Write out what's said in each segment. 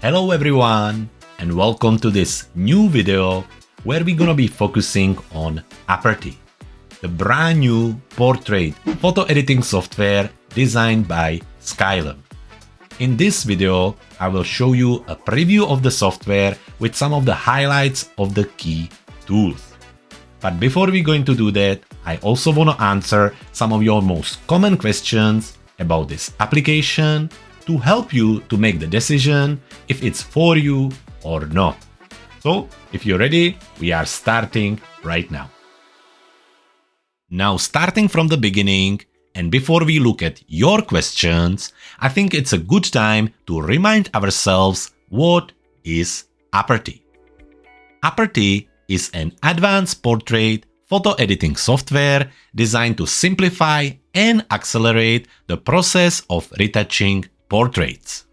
Hello everyone and welcome to this new video where we're gonna be focusing on Aperty, the brand new portrait photo editing software designed by Skylum. In this video, I will show you a preview of the software with some of the highlights of the key tools. But before we're going to do that, I also want to answer some of your most common questions about this application to help you to make the decision if it's for you or not. So, if you're ready, we are starting right now. Now, starting from the beginning, and before we look at your questions, I think it's a good time to remind ourselves what is Aperty. Aperty is an advanced portrait photo editing software designed to simplify and accelerate the process of retouching portraits.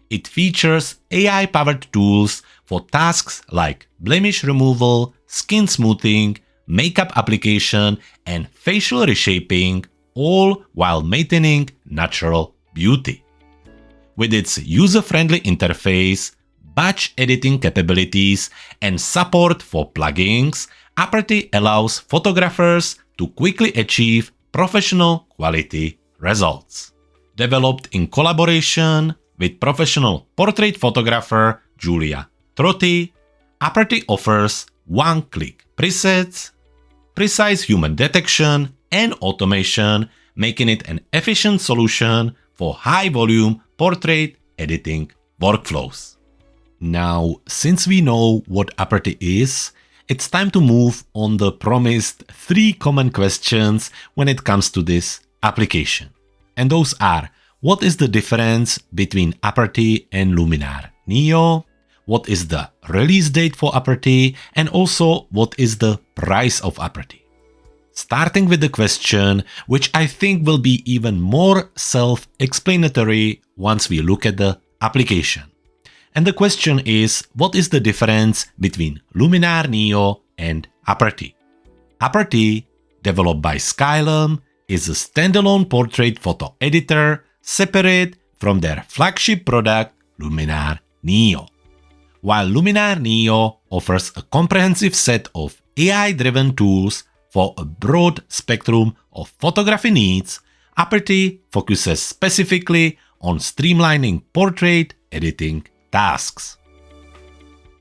It features AI-powered tools for tasks like blemish removal, skin smoothing, makeup application, and facial reshaping, all while maintaining natural beauty. With its user-friendly interface, batch editing capabilities, and support for plugins, Aperty allows photographers to quickly achieve professional quality results. Developed in collaboration with professional portrait photographer Julia Trotti, Aperty offers one-click presets, precise human detection, and automation, making it an efficient solution for high-volume portrait editing workflows. Now, since we know what Aperty is, it's time to move on the promised 3 common questions when it comes to this application. And those are, what is the difference between Aperty and Luminar Neo? What is the release date for Aperty? And also, what is the price of Aperty? Starting with the question, which I think will be even more self-explanatory once we look at the application. And the question is, what is the difference between Luminar Neo and Aperty? Aperty, developed by Skylum, is a standalone portrait photo editor separate from their flagship product, Luminar Neo. While Luminar Neo offers a comprehensive set of AI-driven tools for a broad spectrum of photography needs, Aperty focuses specifically on streamlining portrait editing tasks.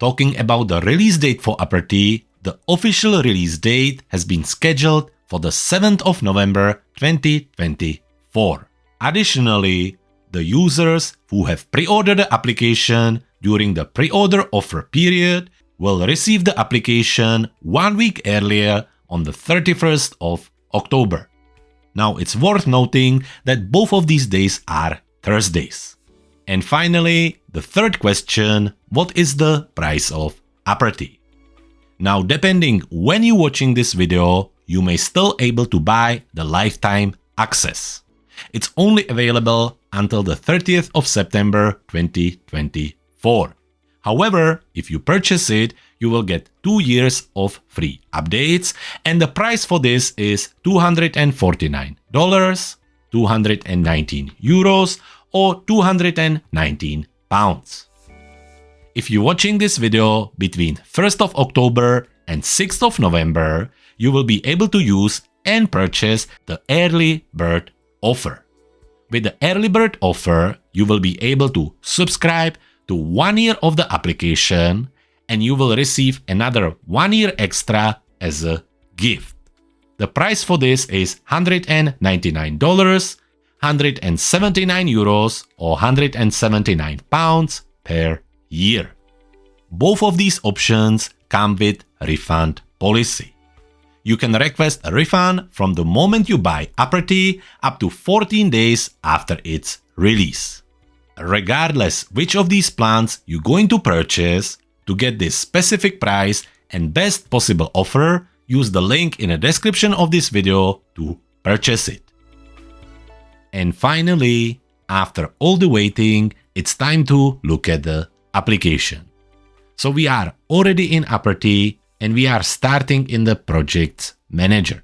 Talking about the release date for Aperty, the official release date has been scheduled for the 7th of November 2024. Additionally, the users who have pre-ordered the application during the pre-order offer period will receive the application 1 week earlier on the 31st of October. Now, it's worth noting that both of these days are Thursdays. And finally, the third question, what is the price of Aperty? Now, depending when you're watching this video, you may still able to buy the lifetime access. It's only available until the 30th of September 2024. However, if you purchase it, you will get 2 years of free updates, and the price for this is $249, 219 euros, or 219 pounds. If you're watching this video between 1st of October and 6th of November, you will be able to use and purchase the early bird offer. With the early bird offer, you will be able to subscribe to 1 year of the application, and you will receive another 1 year extra as a gift. The price for this is $199, 179 euros, or 179 pounds per year. Both of these options come with refund policy. You can request a refund from the moment you buy Aperty up to 14 days after its release. Regardless which of these plans you're going to purchase, to get this specific price and best possible offer, use the link in the description of this video to purchase it. And finally, after all the waiting, it's time to look at the application. So we are already in Aperty and we are starting in the Projects Manager.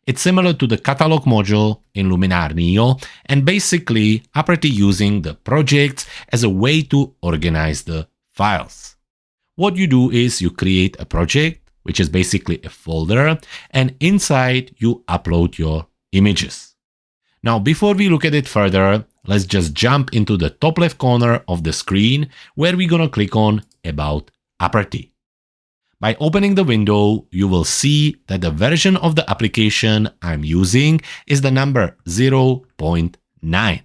It's similar to the catalog module in Luminar Neo, and basically Aperty using the projects as a way to organize the files. What you do is you create a project, which is basically a folder, and inside you upload your images. Now, before we look at it further, let's just jump into the top left corner of the screen where we're gonna click on About Aperty. By opening the window, you will see that the version of the application I'm using is the number 0.9.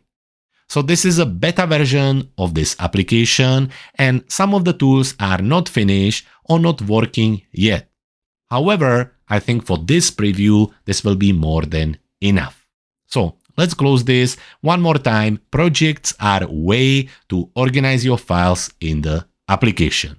So this is a beta version of this application, and some of the tools are not finished or not working yet. However, I think for this preview, this will be more than enough. So let's close this one more time. Projects are a way to organize your files in the application.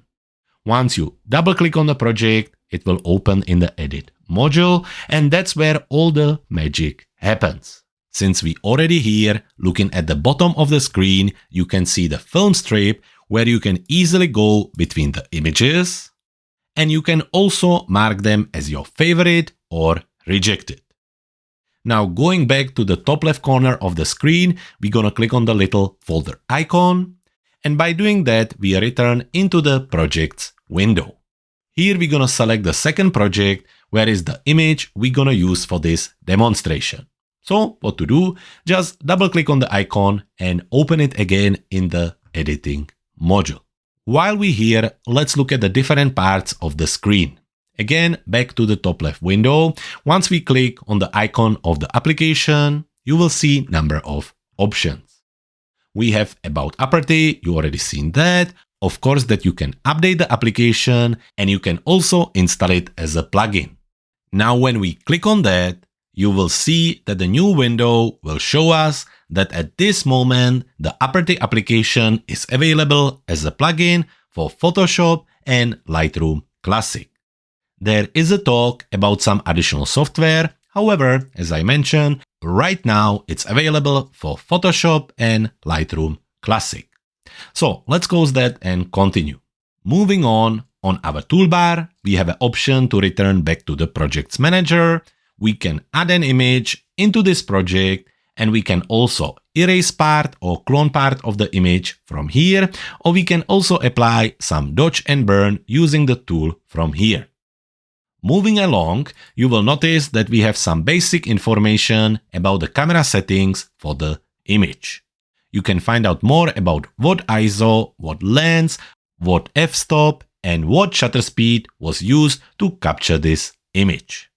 Once you double click on the project, it will open in the edit module, and that's where all the magic happens. Since we already here, looking at the bottom of the screen, you can see the film strip where you can easily go between the images, and you can also mark them as your favorite or rejected. Now going back to the top left corner of the screen, we're gonna click on the little folder icon. And by doing that, we return into the projects window. Here we're gonna select the second project, where is the image we're gonna use for this demonstration. So what to do? Just double click on the icon and open it again in the editing module. While we're here, let's look at the different parts of the screen. Again, back to the top left window. Once we click on the icon of the application, you will see number of options. We have About Aperty, you already seen that. Of course that you can update the application, and you can also install it as a plugin. Now when we click on that, you will see that the new window will show us that at this moment the Aperty application is available as a plugin for Photoshop and Lightroom Classic. There is a talk about some additional software. However, as I mentioned, right now it's available for Photoshop and Lightroom Classic. So let's close that and continue. Moving on our toolbar, we have an option to return back to the projects manager. We can add an image into this project, and we can also erase part or clone part of the image from here, or we can also apply some dodge and burn using the tool from here. Moving along, you will notice that we have some basic information about the camera settings for the image. You can find out more about what ISO, what lens, what f-stop, and what shutter speed was used to capture this image.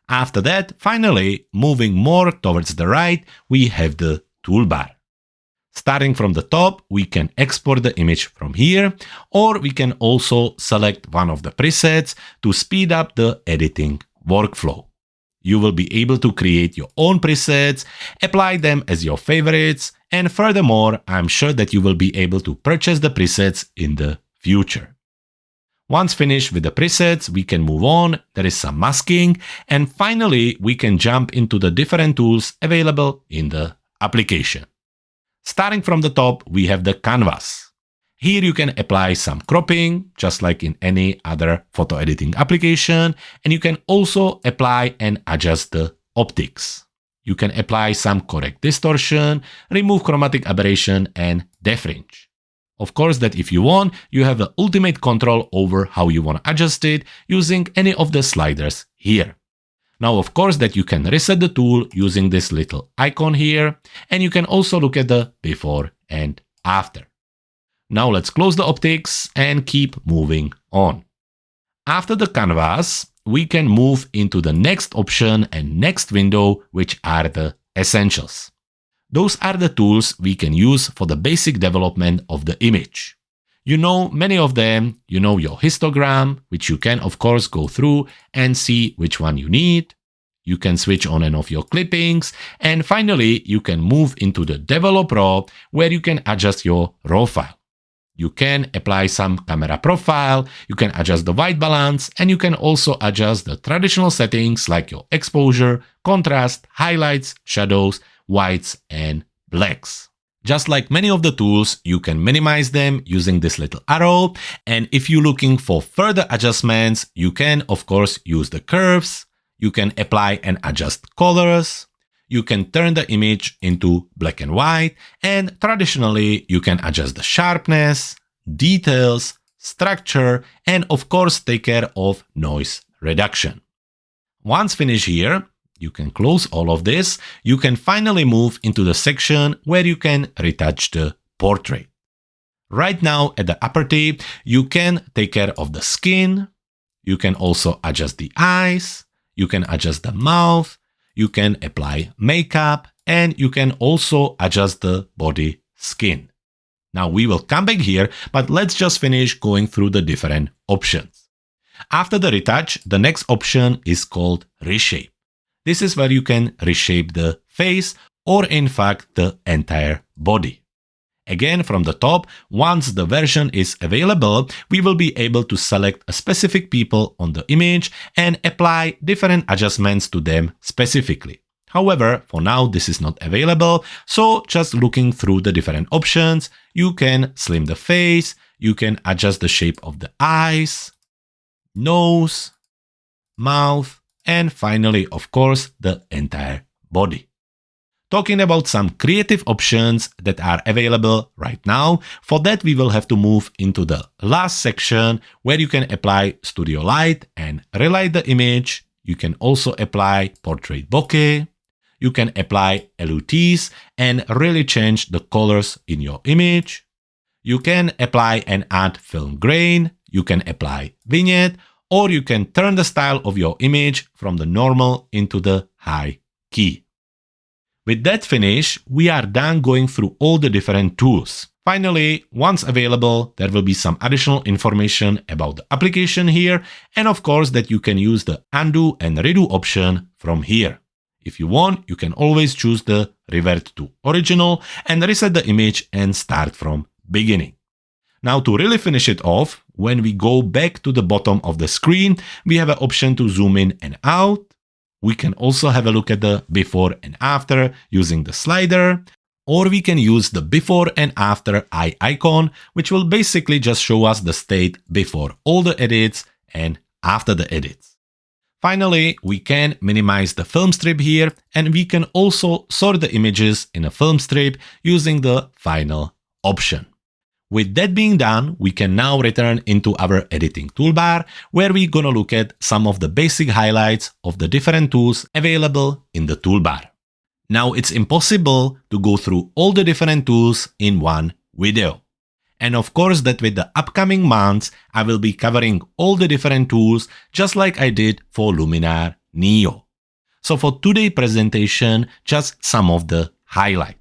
After that, finally, moving more towards the right, we have the toolbar. Starting from the top, we can export the image from here, or we can also select one of the presets to speed up the editing workflow. You will be able to create your own presets, apply them as your favorites, and furthermore, I'm sure that you will be able to purchase the presets in the future. Once finished with the presets, we can move on. There is some masking, and finally, we can jump into the different tools available in the application. Starting from the top, we have the canvas. Here you can apply some cropping, just like in any other photo editing application, and you can also apply and adjust the optics. You can apply some correct distortion, remove chromatic aberration, and defringe. Of course that if you want, you have the ultimate control over how you want to adjust it using any of the sliders here. Now, of course, that you can reset the tool using this little icon here, and you can also look at the before and after. Now let's close the optics and keep moving on. After the canvas, we can move into the next option and next window, which are the essentials. Those are the tools we can use for the basic development of the image. You know many of them, you know your histogram, which you can of course go through and see which one you need. You can switch on and off your clippings, and finally you can move into the develop raw, where you can adjust your raw file. You can apply some camera profile, you can adjust the white balance, and you can also adjust the traditional settings like your exposure, contrast, highlights, shadows, whites, and blacks. Just like many of the tools, you can minimize them using this little arrow, and if you're looking for further adjustments, you can of course use the curves. You can apply and adjust colors. You can turn the image into black and white, and traditionally you can adjust the sharpness, details, structure, and of course take care of noise reduction. Once finished here, you can close all of this. You can finally move into the section where you can retouch the portrait. Right now at the Aperty, you can take care of the skin. You can also adjust the eyes. You can adjust the mouth. You can apply makeup, and you can also adjust the body skin. Now we will come back here, but let's just finish going through the different options. After the retouch, the next option is called Reshape. This is where you can reshape the face or in fact the entire body. Again, from the top, once the version is available, we will be able to select a specific people on the image and apply different adjustments to them specifically. However, for now, this is not available, so just looking through the different options, you can slim the face, you can adjust the shape of the eyes, nose, mouth, and finally, of course, the entire body. Talking about some creative options that are available right now, for that we will have to move into the last section where you can apply studio light and relight the image. You can also apply portrait bokeh. You can apply LUTs and really change the colors in your image. You can apply and add film grain. You can apply vignette, or you can turn the style of your image from the normal into the high key. With that finish, we are done going through all the different tools. Finally, once available, there will be some additional information about the application here, and of course that you can use the undo and redo option from here. If you want, you can always choose the revert to original and reset the image and start from beginning. Now to really finish it off, when we go back to the bottom of the screen, we have an option to zoom in and out. We can also have a look at the before and after using the slider, or we can use the before and after eye icon, which will basically just show us the state before all the edits and after the edits. Finally, we can minimize the film strip here, and we can also sort the images in a film strip using the final option. With that being done, we can now return into our editing toolbar, where we're gonna look at some of the basic highlights of the different tools available in the toolbar. Now, it's impossible to go through all the different tools in one video. And of course that with the upcoming months, I will be covering all the different tools just like I did for Luminar Neo. So for today's presentation, just some of the highlights.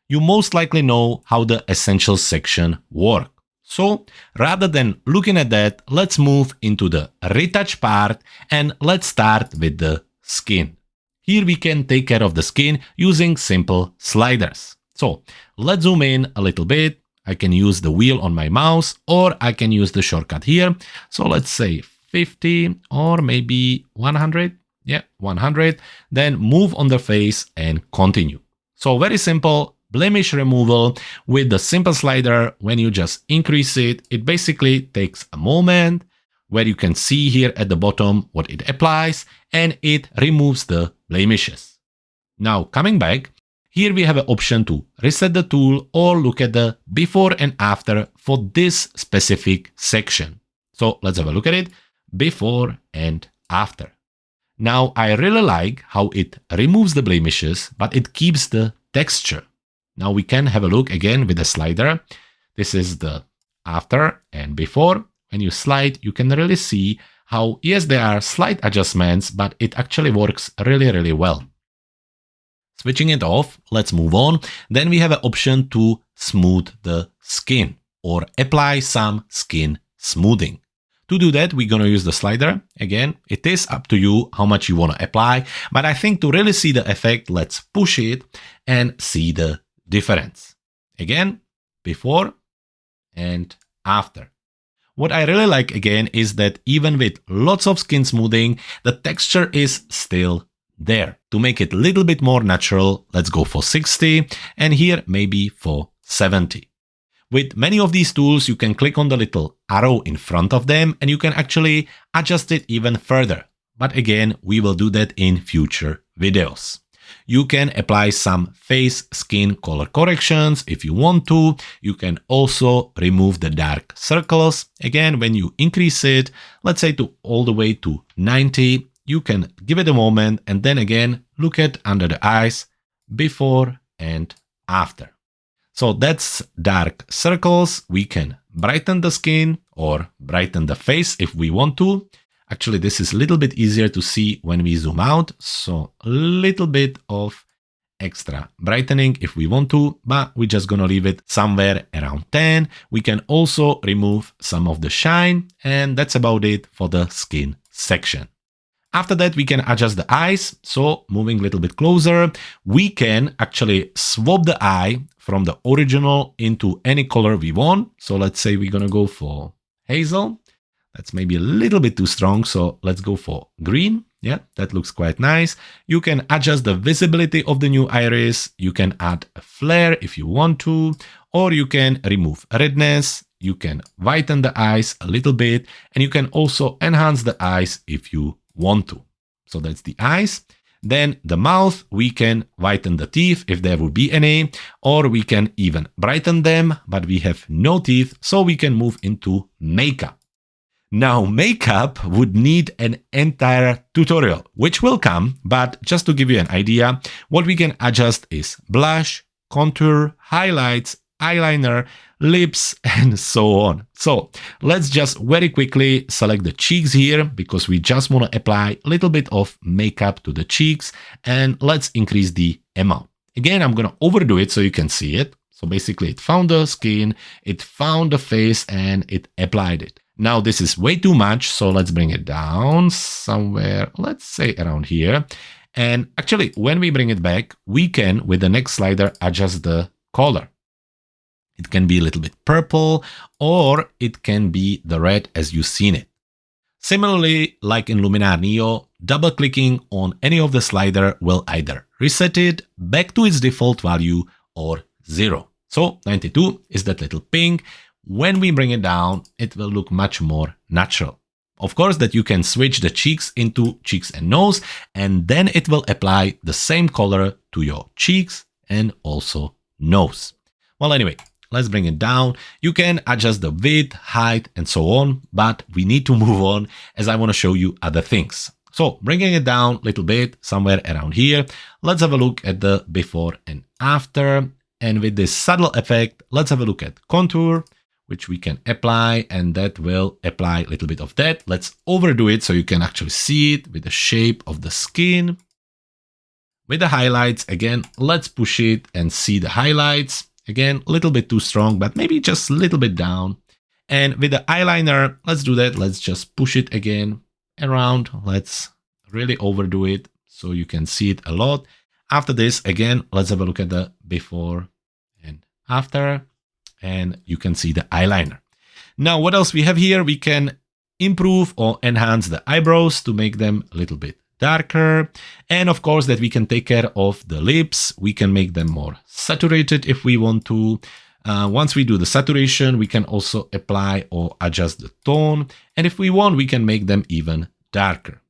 You most likely know how the essentials section works. So rather than looking at that, let's move into the retouch part and let's start with the skin. Here we can take care of the skin using simple sliders. So let's zoom in a little bit. I can use the wheel on my mouse, or I can use the shortcut here. So let's say 50 or maybe 100. Yeah, 100. Then move on the face and continue. So very simple. Blemish removal with the simple slider. When you just increase it, it basically takes a moment where you can see here at the bottom what it applies, and it removes the blemishes. Now coming back, here we have an option to reset the tool or look at the before and after for this specific section. So let's have a look at it, before and after. Now I really like how it removes the blemishes, but it keeps the texture. Now we can have a look again with the slider. This is the after and before. When you slide, you can really see how, yes, there are slight adjustments, but it actually works really, really well. Switching it off, let's move on. Then we have an option to smooth the skin or apply some skin smoothing. To do that, we're going to use the slider. Again, it is up to you how much you want to apply, but I think to really see the effect, let's push it and see the difference. Again, before and after. What I really like again is that even with lots of skin smoothing, the texture is still there. To make it a little bit more natural, let's go for 60 and here maybe for 70. With many of these tools, you can click on the little arrow in front of them and you can actually adjust it even further. but again, we will do that in future videos. You can apply some face skin color corrections if you want to. You can also remove the dark circles. Again, when you increase it, let's say to all the way to 90, you can give it a moment and then again, look at under the eyes before and after. So that's dark circles. We can brighten the skin or brighten the face if we want to. Actually, this is a little bit easier to see when we zoom out. So a little bit of extra brightening if we want to, but we're just gonna leave it somewhere around 10. We can also remove some of the shine, and that's about it for the skin section. After that, we can adjust the eyes. So moving a little bit closer, we can actually swap the eye from the original into any color we want. So let's say we're gonna go for hazel. That's maybe a little bit too strong, so let's go for green. Yeah, that looks quite nice. You can adjust the visibility of the new iris. You can add a flare if you want to, or you can remove redness. You can whiten the eyes a little bit, and you can also enhance the eyes if you want to. So that's the eyes. Then the mouth, we can whiten the teeth if there would be any, or we can even brighten them, but we have no teeth, so we can move into makeup. Now, makeup would need an entire tutorial, which will come, but just to give you an idea, what we can adjust is blush, contour, highlights, eyeliner, lips, and so on. So let's just very quickly select the cheeks here because we just want to apply a little bit of makeup to the cheeks, and let's increase the amount. Again, I'm going to overdo it so you can see it. So basically it found the skin, it found the face, and it applied it. Now this is way too much, so let's bring it down somewhere, let's say around here. And actually, when we bring it back, we can, with the next slider, adjust the color. It can be a little bit purple, or it can be the red as you've seen it. Similarly, like in Luminar Neo, double-clicking on any of the slider will either reset it back to its default value or 0. So 92 is that little ping. When we bring it down, it will look much more natural. Of course, that you can switch the cheeks into cheeks and nose, and then it will apply the same color to your cheeks and also nose. Well, anyway, let's bring it down. You can adjust the width, height, and so on, but we need to move on as I want to show you other things. So bringing it down a little bit, somewhere around here, let's have a look at the before and after. And with this subtle effect, let's have a look at contour, which we can apply, and that will apply a little bit of that. Let's overdo it so you can actually see it with the shape of the skin. With the highlights, again, let's push it and see the highlights. Again, a little bit too strong, but maybe just a little bit down. And with the eyeliner, let's do that. Let's just push it again around. Let's really overdo it so you can see it a lot. After this, again, let's have a look at the before and after. And you can see the eyeliner. Now, what else we have here? We can improve or enhance the eyebrows to make them a little bit darker. And of course, that we can take care of the lips. We can make them more saturated if we want to. Once we do the saturation, we can also apply or adjust the tone. And if we want, we can make them even darker.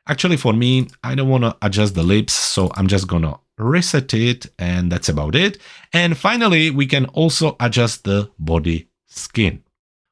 Actually, for me, I don't want to adjust the lips, so I'm just gonna reset it, and that's about it. And finally, we can also adjust the body skin.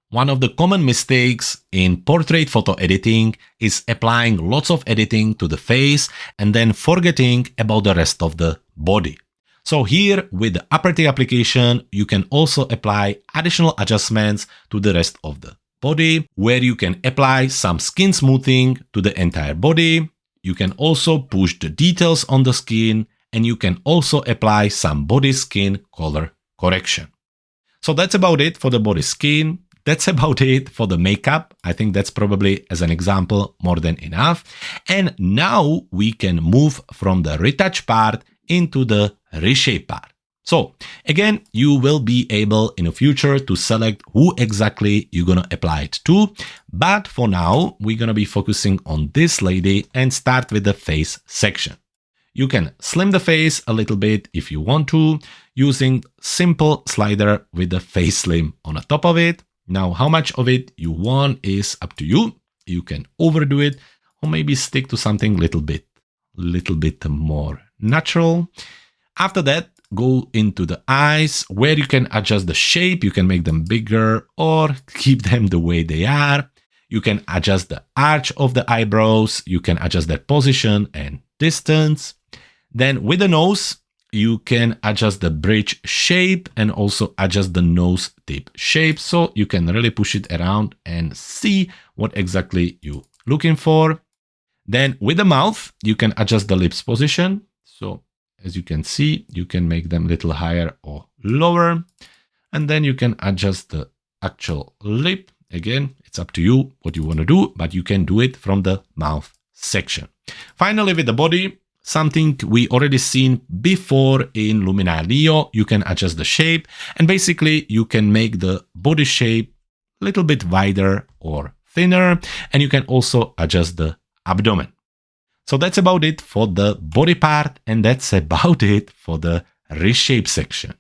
One of the common mistakes in portrait photo editing is applying lots of editing to the face and then forgetting about the rest of the body. So here with the Aperty application, you can also apply additional adjustments to the rest of the body, where you can apply some skin smoothing to the entire body. You can also push the details on the skin, and you can also apply some body skin color correction. So that's about it for the body skin. That's about it for the makeup. I think that's probably, as an example, more than enough. And now we can move from the retouch part into the reshape part. So again, you will be able in the future to select who exactly you're going to apply it to. But for now, we're going to be focusing on this lady and start with the face section. You can slim the face a little bit if you want to, using simple slider with the face slim on the top of it. Now, how much of it you want is up to you. You can overdo it or maybe stick to something little bit more natural. After that, go into the eyes where you can adjust the shape. You can make them bigger or keep them the way they are. You can adjust the arch of the eyebrows. You can adjust their position and distance. Then with the nose, you can adjust the bridge shape and also adjust the nose tip shape. So you can really push it around and see what exactly you're looking for. Then with the mouth, you can adjust the lips position. So as you can see, you can make them a little higher or lower. And then you can adjust the actual lip. Again, it's up to you what you want to do, but you can do it from the mouth section. Finally, with the body, something we already seen before in Luminar Neo, you can adjust the shape and basically you can make the body shape a little bit wider or thinner, and you can also adjust the abdomen. So that's about it for the body part, and that's about it for the reshape section.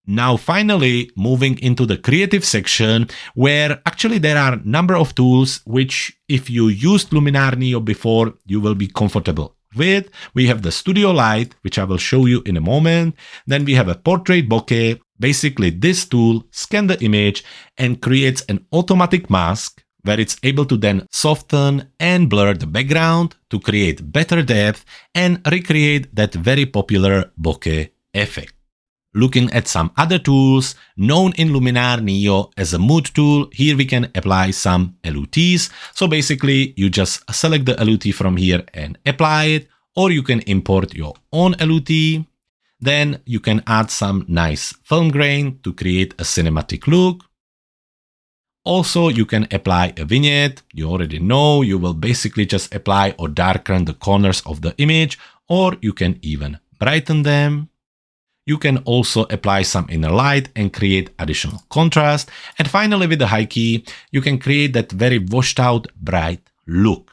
Now finally moving into the creative section, where actually there are a number of tools which if you used Luminar Neo before, you will be comfortable with. We have the studio light, which I will show you in a moment. Then we have a portrait bokeh. Basically this tool scans the image and creates an automatic mask where it's able to then soften and blur the background to create better depth and recreate that very popular bokeh effect. Looking at some other tools known in Luminar Neo as a mood tool, here we can apply some LUTs. So basically you just select the LUT from here and apply it, or you can import your own LUT. Then you can add some nice film grain to create a cinematic look. Also, you can apply a vignette. You already know you will basically just apply or darken the corners of the image, or you can even brighten them. You can also apply some inner light and create additional contrast. And finally, with the high key, you can create that very washed out, bright look.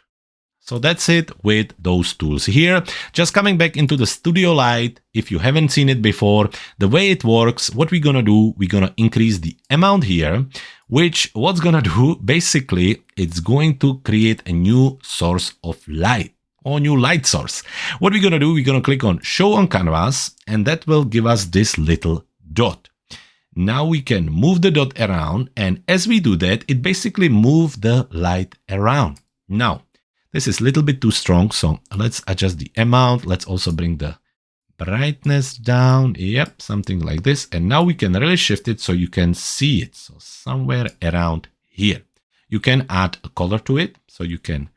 So that's it with those tools here. Just coming back into the studio light, if you haven't seen it before, the way it works, what we're gonna do, we're gonna increase the amount here, which what's gonna do, basically, it's going to create a new source of light. Or new light source. What we're gonna do, we're gonna click on show on canvas, and that will give us this little dot. Now we can move the dot around, and as we do that, it basically moves the light around. Now, this is a little bit too strong, so let's adjust the amount. Let's also bring the brightness down. Yep, something like this. And now we can really shift it so you can see it. So somewhere around here. You can add a color to it, so you can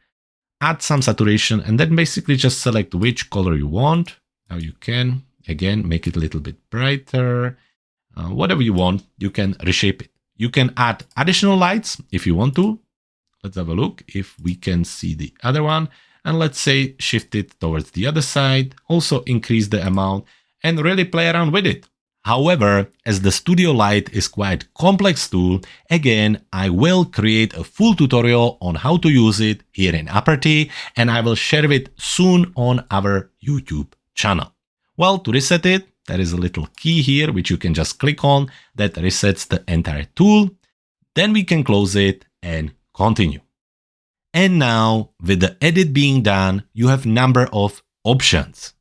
add some saturation and then basically just select which color you want. Now you can, again, make it a little bit brighter. Whatever you want, you can reshape it. You can add additional lights if you want to. Let's have a look if we can see the other one. And let's say shift it towards the other side. Also increase the amount and really play around with it. However, as the studio light is quite complex tool, again, I will create a full tutorial on how to use it here in Aperty, and I will share it soon on our YouTube channel. Well, to reset it, there is a little key here, which you can just click on, that resets the entire tool. Then we can close it and continue. And now, with the edit being done, you have number of options.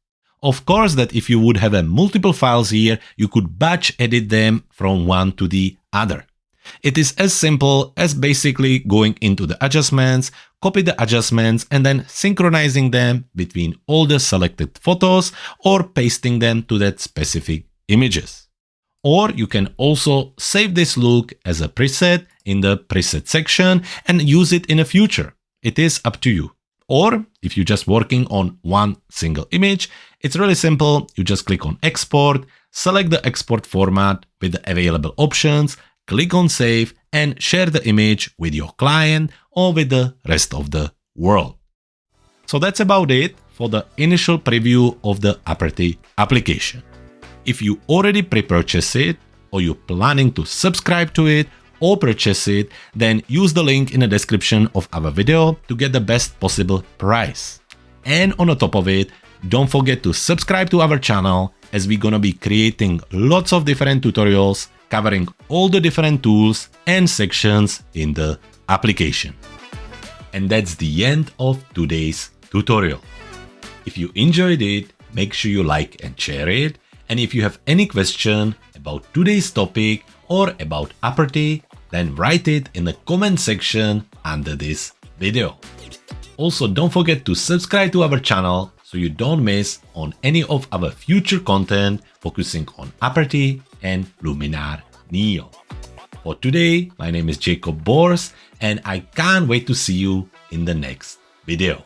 Of course, that if you would have multiple files here, you could batch edit them from one to the other. It is as simple as basically going into the adjustments, copy the adjustments, and then synchronizing them between all the selected photos or pasting them to that specific images. Or you can also save this look as a preset in the preset section and use it in the future. It is up to you. Or if you're just working on one single image, it's really simple. You just click on export, select the export format with the available options, click on save and share the image with your client or with the rest of the world. So that's about it for the initial preview of the Aperty application. If you already pre-purchase it or you're planning to subscribe to it or purchase it, then use the link in the description of our video to get the best possible price. And on the top of it, don't forget to subscribe to our channel, as we're gonna be creating lots of different tutorials covering all the different tools and sections in the application. And that's the end of today's tutorial. If you enjoyed it, make sure you like and share it. And if you have any question about today's topic or about Aperty, then write it in the comment section under this video. Also, don't forget to subscribe to our channel so you don't miss on any of our future content focusing on Aperty and Luminar Neo. For today, my name is Jakub and I can't wait to see you in the next video.